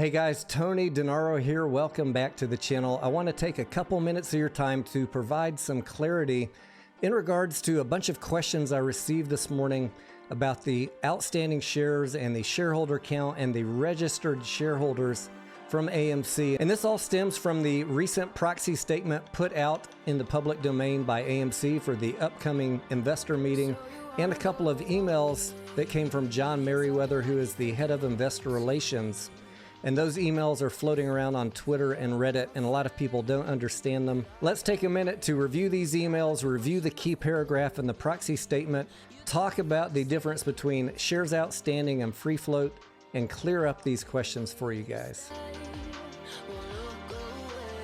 Hey guys, Tony Denaro here. Welcome back to the channel. I want to take a couple minutes of your time to provide some clarity in regards to a bunch of questions I received this morning about the outstanding shares and the shareholder count and the registered shareholders from AMC. And this all stems from the recent proxy statement put out in the public domain by AMC for the upcoming investor meeting, and a couple of emails that came from John Merriweather, who is the head of investor relations. And those emails are floating around on Twitter and Reddit, and a lot of people don't understand them. Let's take a minute to review these emails, review the key paragraph in the proxy statement, talk about the difference between shares outstanding and free float, and clear up these questions for you guys.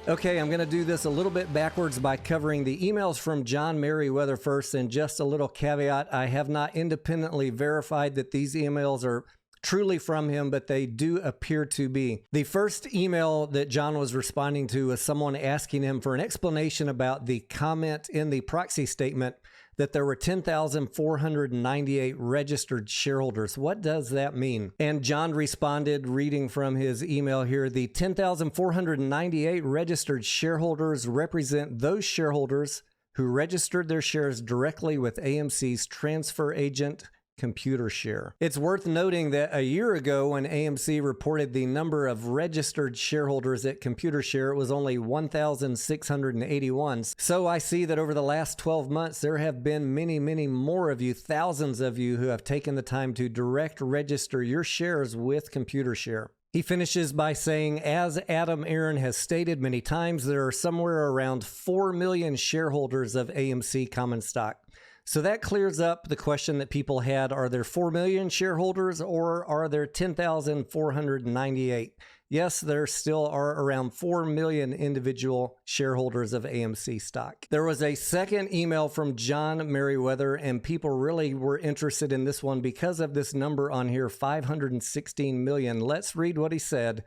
Okay, I'm going to do this a little bit backwards by covering the emails from John Merriweather first, and just a little caveat, I have not independently verified that these emails are truly from him, but they do appear to be. The first email that John was responding to was someone asking him for an explanation about the comment in the proxy statement that there were 10,498 registered shareholders. What does that mean? And John responded, reading from his email here, the 10,498 registered shareholders represent those shareholders who registered their shares directly with AMC's transfer agent, ComputerShare. It's worth noting that a year ago, when AMC reported the number of registered shareholders at ComputerShare, it was only 1,681. So I see that over the last 12 months, there have been many more of you, thousands of you, who have taken the time to direct register your shares with ComputerShare. He finishes by saying, as Adam Aaron has stated many times, there are somewhere around 4 million shareholders of AMC common stock. So that clears up the question that people had. Are there 4 million shareholders, or are there 10,498? Yes, there still are around 4 million individual shareholders of AMC stock. There was a second email from John Merriweather, and people really were interested in this one because of this number on here, 516 million. Let's read what he said.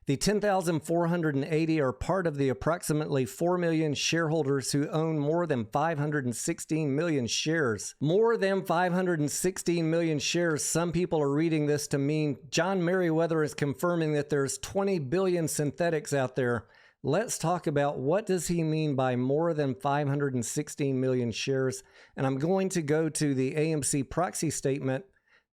The 10,480 are part of the approximately 4 million shareholders who own more than 516 million shares. More than 516 million shares. Some people are reading this to mean John Merriweather is confirming that there's 20 billion synthetics out there. Let's talk about what does he mean by more than 516 million shares. And I'm going to go to the AMC proxy statement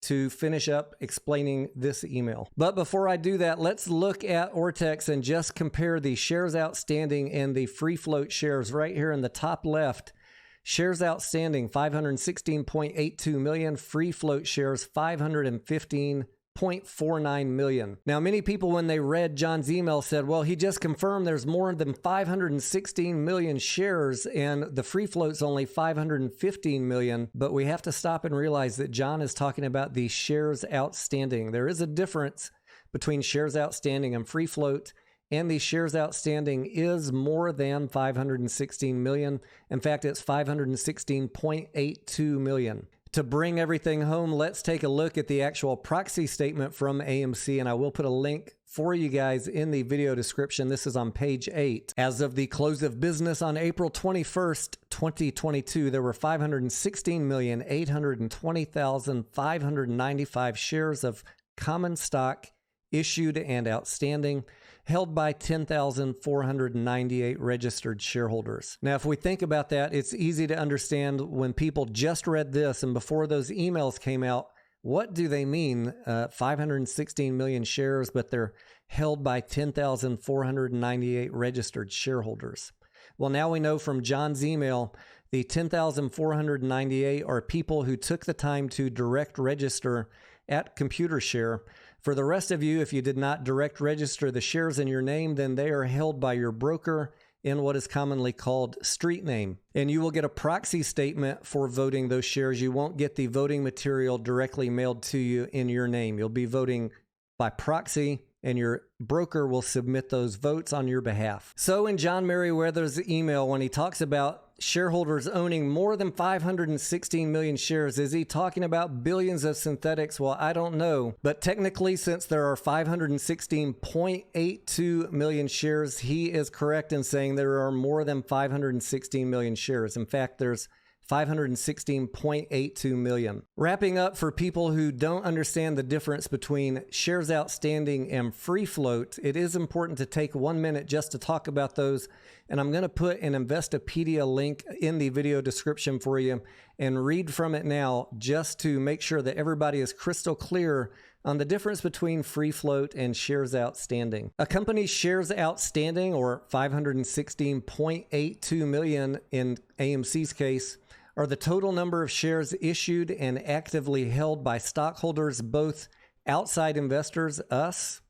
to finish up explaining this email. But before I do that, let's look at Ortex and just compare the shares outstanding and the free float shares right here in the top left. Shares outstanding, 516.82 million. Free float shares, 515.49 million. Now, many people, when they read John's email, said, well, he just confirmed there's more than 516 million shares and the free float's only 515 million. But we have to stop and realize that John is talking about the shares outstanding. There is a difference between shares outstanding and free float, and the shares outstanding is more than 516 million. In fact, it's 516.82 million. To bring everything home, let's take a look at the actual proxy statement from AMC, and I will put a link for you guys in the video description. This is on page 8. As of the close of business on April 21st, 2022, there were 516,820,595 shares of common stock issued and outstanding, held by 10,498 registered shareholders. Now, if we think about that, it's easy to understand when people just read this and before those emails came out, what do they mean? 516 million shares, but they're held by 10,498 registered shareholders. Well, now we know from John's email, the 10,498 are people who took the time to direct register at ComputerShare. For the rest of you, if you did not direct register the shares in your name, then they are held by your broker in what is commonly called street name. And you will get a proxy statement for voting those shares. You won't get the voting material directly mailed to you in your name. You'll be voting by proxy, and your broker will submit those votes on your behalf. So in John Merriweather's email, when he talks about shareholders owning more than 516 million shares, is he talking about billions of synthetics? Well, I don't know. But technically, since there are 516.82 million shares, he is correct in saying there are more than 516 million shares. In fact, there's 516.82 million. Wrapping up, for people who don't understand the difference between shares outstanding and free float, it is important to take 1 minute just to talk about those. And I'm going to put an Investopedia link in the video description for you and read from it now just to make sure that everybody is crystal clear on the difference between free float and shares outstanding. A company's shares outstanding, or 516.82 million in AMC's case, are the total number of shares issued and actively held by stockholders, both outside investors, us,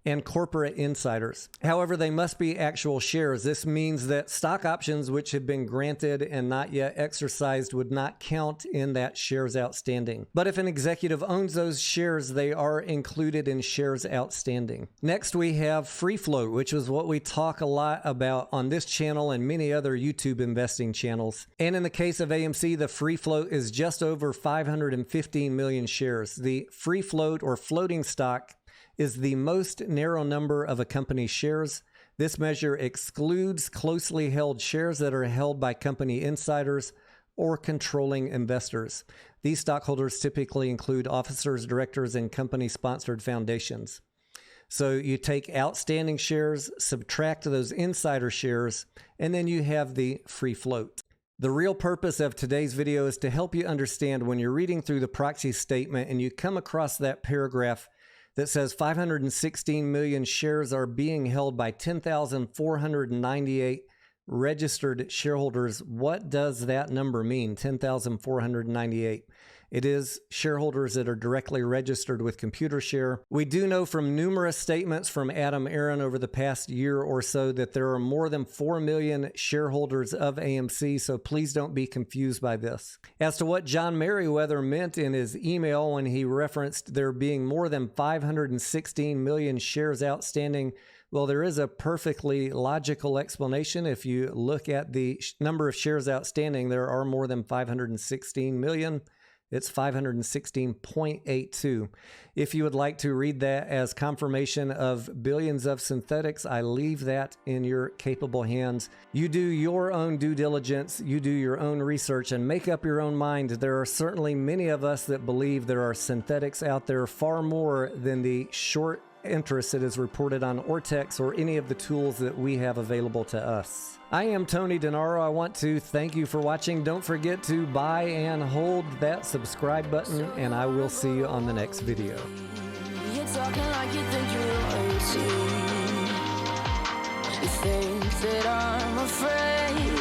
and corporate insiders. However, they must be actual shares. This means that stock options which have been granted and not yet exercised would not count in that shares outstanding. But if an executive owns those shares, they are included in shares outstanding. Next, we have free float, which is what we talk a lot about on this channel and many other YouTube investing channels. And in the case of AMC, the free float is just over 515 million shares. The free float, or floating stock, is the most narrow number of a company's shares. This measure excludes closely held shares that are held by company insiders or controlling investors. These stockholders typically include officers, directors, and company-sponsored foundations. So you take outstanding shares, subtract those insider shares, and then you have the free float. The real purpose of today's video is to help you understand when you're reading through the proxy statement and you come across that paragraph that says 516 million shares are being held by 10,498 registered shareholders. What does that number mean, 10,498? It is shareholders that are directly registered with ComputerShare. We do know from numerous statements from Adam Aron over the past year or so that there are more than 4 million shareholders of AMC, so please don't be confused by this. As to what John Merriweather meant in his email when he referenced there being more than 516 million shares outstanding, well, there is a perfectly logical explanation. If you look at the number of shares outstanding, there are more than 516 million. It's 516.82. If you would like to read that as confirmation of billions of synthetics, I leave that in your capable hands. You do your own due diligence, you do your own research, and make up your own mind. There are certainly many of us that believe there are synthetics out there, far more than the short interest that is reported on Ortex or any of the tools that we have available to us. I am Tony Denaro. I want to thank you for watching. Don't forget to buy and hold that subscribe button, and I will see you on the next video. You're talking like you think you're see. You think that I'm afraid.